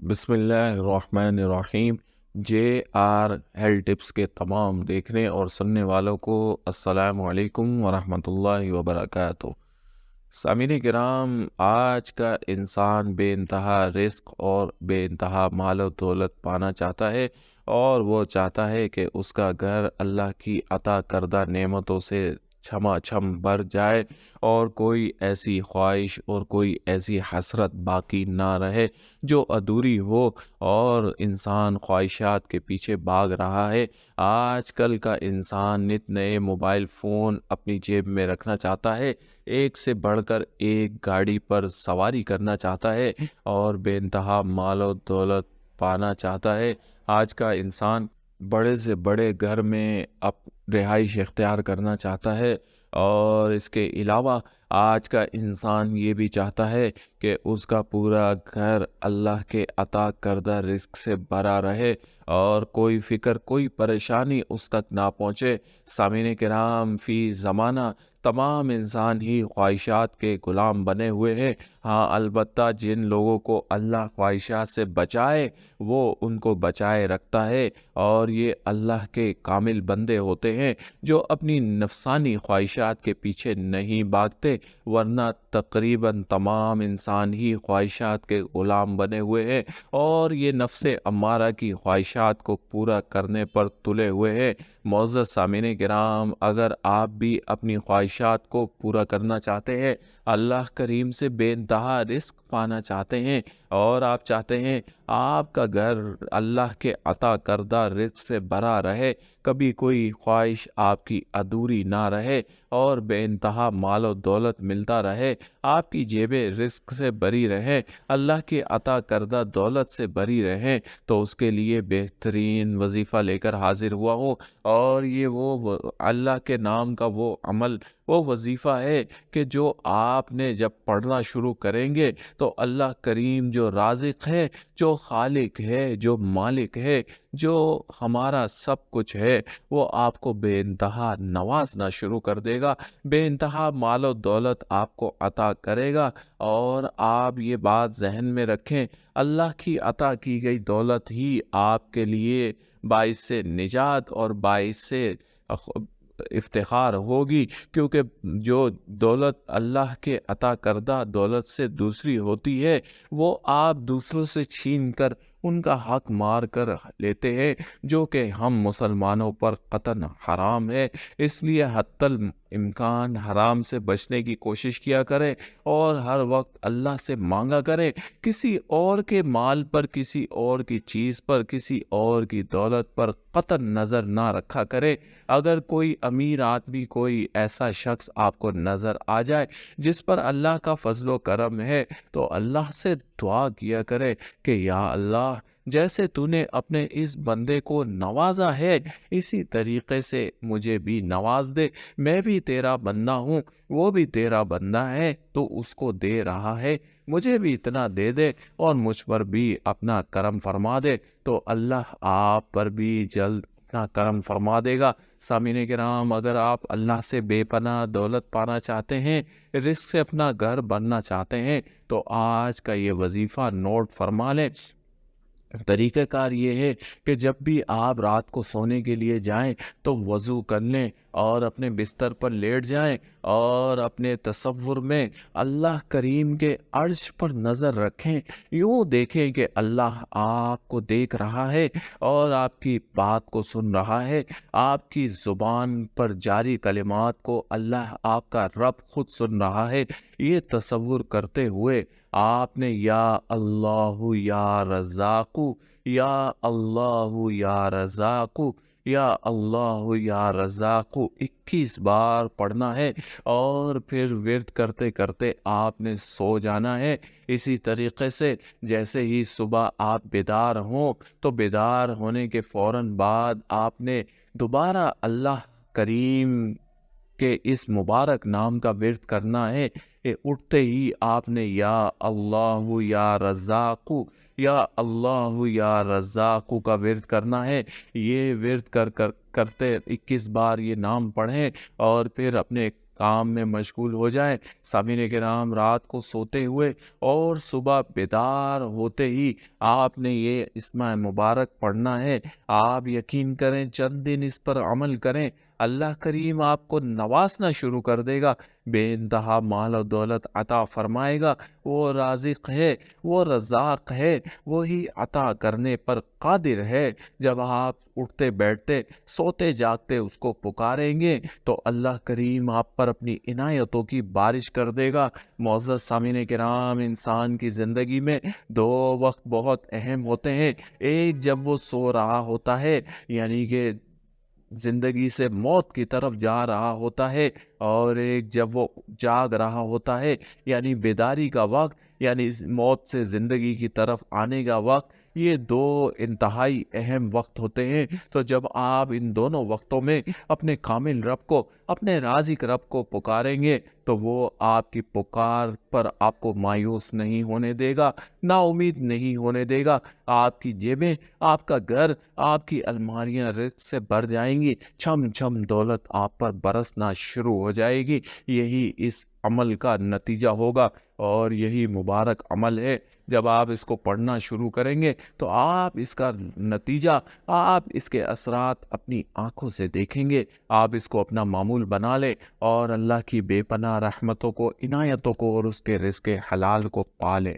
بسم اللہ الرحمن الرحیم۔ جے آر ہیل ٹپس کے تمام دیکھنے اور سننے والوں کو السلام علیکم ورحمۃ اللہ وبرکاتہ۔ سامعین کرام، آج کا انسان بے انتہا رزق اور بے انتہا مال و دولت پانا چاہتا ہے، اور وہ چاہتا ہے کہ اس کا گھر اللہ کی عطا کردہ نعمتوں سے چھما چھم بھر جائے، اور کوئی ایسی خواہش اور کوئی ایسی حسرت باقی نہ رہے جو ادھوری ہو، اور انسان خواہشات کے پیچھے بھاگ رہا ہے۔ آج کل کا انسان نت نئے موبائل فون اپنی جیب میں رکھنا چاہتا ہے، ایک سے بڑھ کر ایک گاڑی پر سواری کرنا چاہتا ہے، اور بے انتہا مال و دولت پانا چاہتا ہے۔ آج کا انسان بڑے سے بڑے گھر میں رہائش اختیار کرنا چاہتا ہے، اور اس کے علاوہ آج کا انسان یہ بھی چاہتا ہے کہ اس کا پورا گھر اللہ کے عطا کردہ رزق سے بھرا رہے، اور کوئی فکر کوئی پریشانی اس تک نہ پہنچے۔ سامعین کرام، فی زمانہ تمام انسان ہی خواہشات کے غلام بنے ہوئے ہیں۔ ہاں، البتہ جن لوگوں کو اللہ خواہشات سے بچائے وہ ان کو بچائے رکھتا ہے، اور یہ اللہ کے کامل بندے ہوتے ہیں جو اپنی نفسانی خواہشات کے پیچھے نہیں بھاگتے، ورنہ تقریباً تمام انسان ہی خواہشات کے غلام بنے ہوئے ہیں، اور یہ نفس امارہ کی خواہشات کو پورا کرنے پر تلے ہوئے ہیں۔ معزز سامعین کرام، اگر آپ بھی اپنی خواہشات کو پورا کرنا چاہتے ہیں، اللہ کریم سے بے انتہا رزق پانا چاہتے ہیں، اور آپ چاہتے ہیں آپ کا گھر اللہ کے عطا کردہ رزق سے بھرا رہے، کبھی کوئی خواہش آپ کی ادھوری نہ رہے، اور بے انتہا مال و دولت ملتا رہے، آپ کی جیبیں رزق سے بھری رہیں، اللہ کی عطا کردہ دولت سے بھری رہیں، تو اس کے لیے بہترین وظیفہ لے کر حاضر ہوا ہوں۔ اور یہ وہ اللہ کے نام کا وہ عمل، وہ وظیفہ ہے کہ جو آپ نے جب پڑھنا شروع کریں گے تو اللہ کریم جو رازق ہے، جو خالق ہے، جو مالک ہے، جو ہمارا سب کچھ ہے، وہ آپ کو بے انتہا نوازنا شروع کر دے گا، بے انتہا مال و دولت آپ کو عطا کرے گا۔ اور آپ یہ بات ذہن میں رکھیں، اللہ کی عطا کی گئی دولت ہی آپ کے لیے باعث سے نجات اور باعث سے افتخار ہوگی، کیونکہ جو دولت اللہ کے عطا کردہ دولت سے دوسری ہوتی ہے، وہ آپ دوسروں سے چھین کر ان کا حق مار کر لیتے ہیں، جو کہ ہم مسلمانوں پر قطعاً حرام ہے۔ اس لیے حتی الامکان حرام سے بچنے کی کوشش کیا کریں، اور ہر وقت اللہ سے مانگا کریں، کسی اور کے مال پر، کسی اور کی چیز پر، کسی اور کی دولت پر قطعاً نظر نہ رکھا کریں۔ اگر کوئی امیر آدمی، کوئی ایسا شخص آپ کو نظر آ جائے جس پر اللہ کا فضل و کرم ہے، تو اللہ سے دعا کیا کرے کہ یا اللہ، جیسے تو نے اپنے اس بندے کو نوازا ہے، اسی طریقے سے مجھے بھی نواز دے، میں بھی تیرا بندہ ہوں، وہ بھی تیرا بندہ ہے، تو اس کو دے رہا ہے، مجھے بھی اتنا دے دے، اور مجھ پر بھی اپنا کرم فرما دے، تو اللہ آپ پر بھی جلد اپنا کرم فرما دے گا۔ سامعین کرام، اگر آپ اللہ سے بے پناہ دولت پانا چاہتے ہیں، رزق سے اپنا گھر بننا چاہتے ہیں، تو آج کا یہ وظیفہ نوٹ فرما لیں۔ طریقہ کار یہ ہے کہ جب بھی آپ رات کو سونے کے لیے جائیں تو وضو کر لیں، اور اپنے بستر پر لیٹ جائیں، اور اپنے تصور میں اللہ کریم کے عرش پر نظر رکھیں، یوں دیکھیں کہ اللہ آپ کو دیکھ رہا ہے، اور آپ کی بات کو سن رہا ہے، آپ کی زبان پر جاری کلمات کو اللہ آپ کا رب خود سن رہا ہے۔ یہ تصور کرتے ہوئے آپ نے یا اللہ یا رزاق، یا اللہ یا رزاق، یا اللہ یا رزاق 21 بار پڑھنا ہے، اور پھر ورد کرتے کرتے آپ نے سو جانا ہے۔ اسی طریقے سے جیسے ہی صبح آپ بیدار ہوں، تو بیدار ہونے کے فوراً بعد آپ نے دوبارہ اللہ کریم کہ اس مبارک نام کا ورد کرنا ہے۔ اٹھتے ہی آپ نے یا اللہ یا رزاق، یا اللہ یا رزاق کا ورد کرنا ہے۔ یہ ورد کرتے 21 بار یہ نام پڑھیں، اور پھر اپنے کام میں مشغول ہو جائیں۔ سامعین کرام، رات کو سوتے ہوئے اور صبح بیدار ہوتے ہی آپ نے یہ اسماء مبارک پڑھنا ہے۔ آپ یقین کریں، چند دن اس پر عمل کریں، اللہ کریم آپ کو نوازنا شروع کر دے گا، بے انتہا مال و دولت عطا فرمائے گا۔ وہ رازق ہے، وہ رزاق ہے، وہی عطا کرنے پر قادر ہے۔ جب آپ اٹھتے بیٹھتے سوتے جاگتے اس کو پکاریں گے تو اللہ کریم آپ پر اپنی عنایتوں کی بارش کر دے گا۔ معزز سامعین کرام، انسان کی زندگی میں دو وقت بہت اہم ہوتے ہیں۔ ایک جب وہ سو رہا ہوتا ہے، یعنی کہ زندگی سے موت کی طرف جا رہا ہوتا ہے، اور ایک جب وہ جاگ رہا ہوتا ہے، یعنی بیداری کا وقت، یعنی موت سے زندگی کی طرف آنے کا وقت۔ یہ دو انتہائی اہم وقت ہوتے ہیں۔ تو جب آپ ان دونوں وقتوں میں اپنے کامل رب کو، اپنے رازق رب کو پکاریں گے تو وہ آپ کی پکار پر آپ کو مایوس نہیں ہونے دے گا، نا امید نہیں ہونے دے گا۔ آپ کی جیبیں، آپ کا گھر، آپ کی الماریاں رزق سے بھر جائیں گی، چھم چھم دولت آپ پر برسنا شروع ہو جائے گی۔ یہی اس عمل کا نتیجہ ہوگا، اور یہی مبارک عمل ہے۔ جب آپ اس کو پڑھنا شروع کریں گے تو آپ اس کا نتیجہ، آپ اس کے اثرات اپنی آنکھوں سے دیکھیں گے۔ آپ اس کو اپنا معمول بنا لیں اور اللہ کی بے پناہ رحمتوں کو، عنایتوں کو اور اس کے رزق حلال کو پالیں۔